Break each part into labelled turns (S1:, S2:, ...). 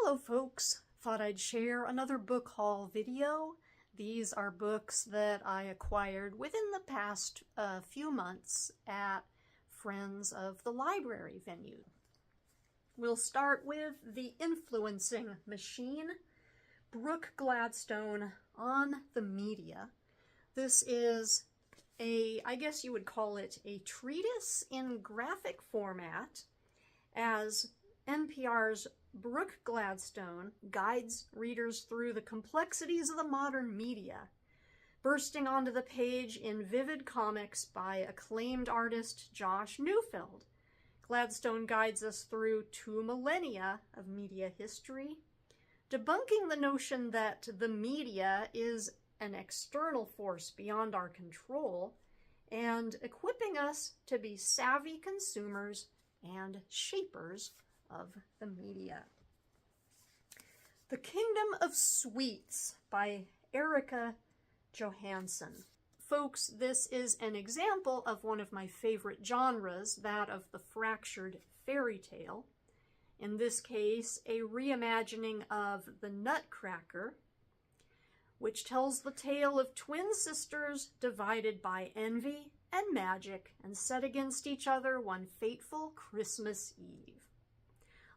S1: Hello folks, thought I'd share another book haul video. These are books that I acquired within the past few months at Friends of the Library venue. We'll start with The Influencing Machine, Brooke Gladstone on the Media. This is I guess you would call it a treatise in graphic format, as NPR's Brooke Gladstone guides readers through the complexities of the modern media, bursting onto the page in vivid comics by acclaimed artist Josh Neufeld. Gladstone guides us through 2 millennia of media history, debunking the notion that the media is an external force beyond our control, and equipping us to be savvy consumers and shapers of the media. The Kingdom of Sweets by Erika Johansen. Folks, this is an example of one of my favorite genres, that of the fractured fairy tale. In this case, a reimagining of The Nutcracker, which tells the tale of twin sisters divided by envy and magic and set against each other one fateful Christmas Eve.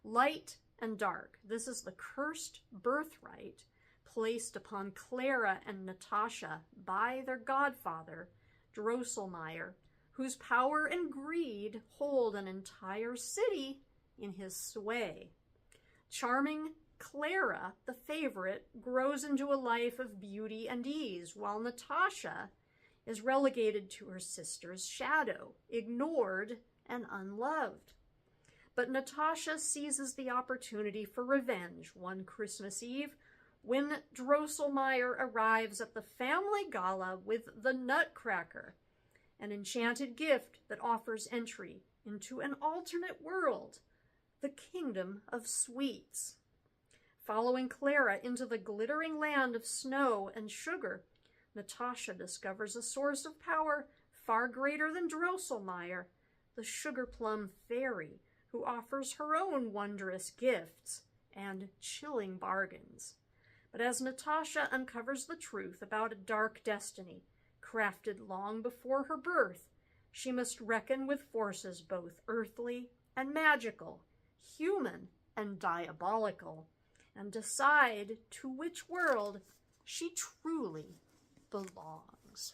S1: Light and dark, this is the cursed birthright placed upon Clara and Natasha by their godfather, Drosselmeyer, whose power and greed hold an entire city in his sway. Charming Clara, the favorite, grows into a life of beauty and ease, while Natasha is relegated to her sister's shadow, ignored and unloved. But Natasha seizes the opportunity for revenge one Christmas Eve when Drosselmeyer arrives at the family gala with the Nutcracker, an enchanted gift that offers entry into an alternate world, the Kingdom of Sweets. Following Clara into the glittering land of snow and sugar, Natasha discovers a source of power far greater than Drosselmeyer, the sugar plum fairy, who offers her own wondrous gifts and chilling bargains. But as Natasha uncovers the truth about a dark destiny crafted long before her birth, she must reckon with forces both earthly and magical, human and diabolical, and decide to which world she truly belongs.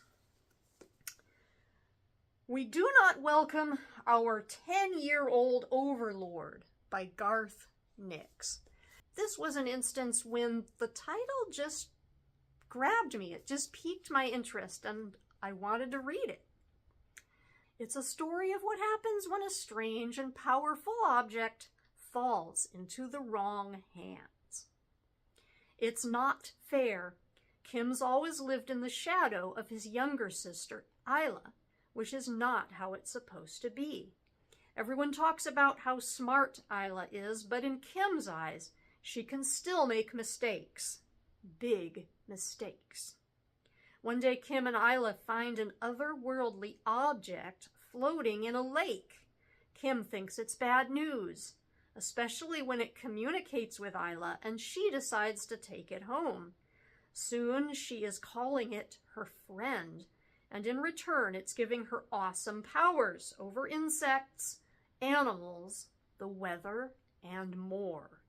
S1: We do not welcome our 10-year-old Overlord by Garth Nix. This was an instance when the title just grabbed me. It just piqued my interest and I wanted to read it. It's a story of what happens when a strange and powerful object falls into the wrong hands. It's not fair. Kim's always lived in the shadow of his younger sister, Isla, which is not how it's supposed to be. Everyone talks about how smart Isla is, but in Kim's eyes, she can still make mistakes. Big mistakes. One day, Kim and Isla find an otherworldly object floating in a lake. Kim thinks it's bad news, especially when it communicates with Isla, and she decides to take it home. Soon, she is calling it her friend, and in return, it's giving her awesome powers over insects, animals, the weather, and more.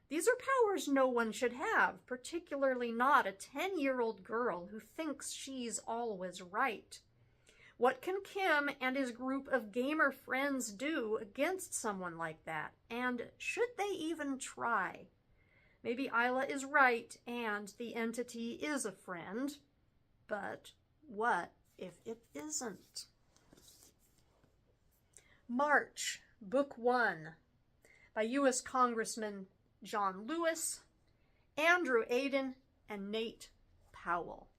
S1: These are powers no one should have, particularly not a 10-year-old girl who thinks she's always right. What can Kim and his group of gamer friends do against someone like that? And should they even try? Maybe Isla is right and the entity is a friend, but what if it isn't? March, Book 1, by U.S. Congressman John Lewis, Andrew Aydin, and Nate Powell.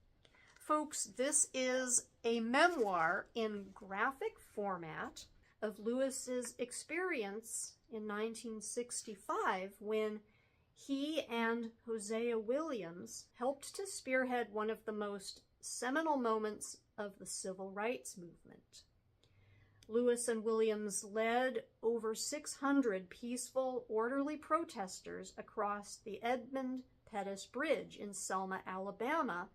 S1: Folks, this is a memoir in graphic format of Lewis's experience in 1965 when he and Hosea Williams helped to spearhead one of the most seminal moments of the civil rights movement. Lewis and Williams led over 600 peaceful, orderly protesters across the Edmund Pettus Bridge in Selma, Alabama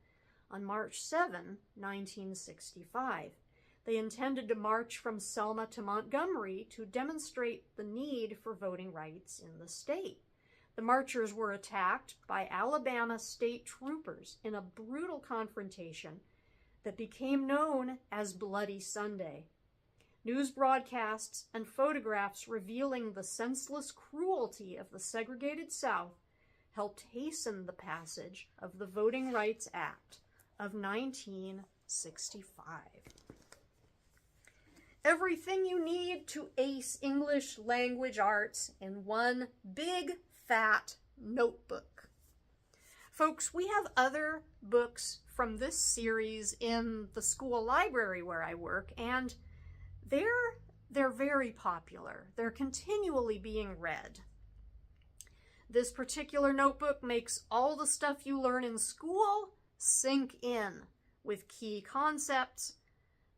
S1: on March 7, 1965. They intended to march from Selma to Montgomery to demonstrate the need for voting rights in the state. The marchers were attacked by Alabama state troopers in a brutal confrontation that became known as Bloody Sunday. News broadcasts and photographs revealing the senseless cruelty of the segregated South helped hasten the passage of the Voting Rights Act of 1965. Everything you need to ace English language arts in one big, fat notebook. Folks, we have other books from this series in the school library where I work, and they're very popular. They're continually being read. This particular notebook makes all the stuff you learn in school sink in with key concepts,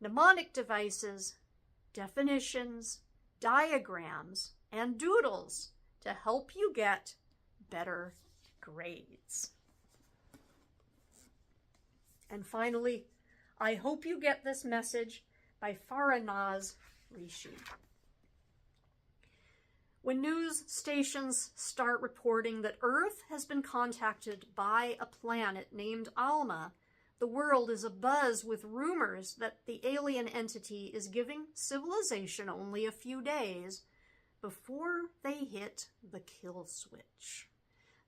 S1: mnemonic devices, definitions, diagrams, and doodles to help you get better grades. And finally, I hope you get this message by Farah Rishi. When news stations start reporting that Earth has been contacted by a planet named Alma, the world is abuzz with rumors that the alien entity is giving civilization only a few days before they hit the kill switch.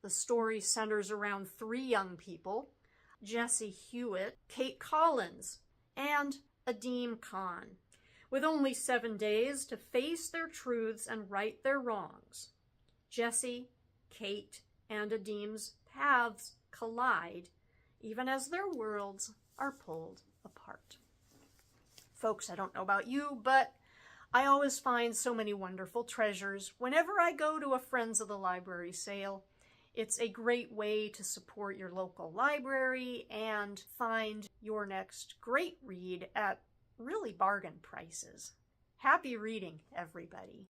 S1: The story centers around 3 young people, Jesse Hewitt, Kate Collins, and Aydin Khan, with only 7 days to face their truths and right their wrongs. Jesse, Kate, and Aydin's paths collide, even as their worlds are pulled apart. Folks, I don't know about you, but I always find so many wonderful treasures whenever I go to a Friends of the Library sale. It's a great way to support your local library and find your next great read at really bargain prices. Happy reading, everybody.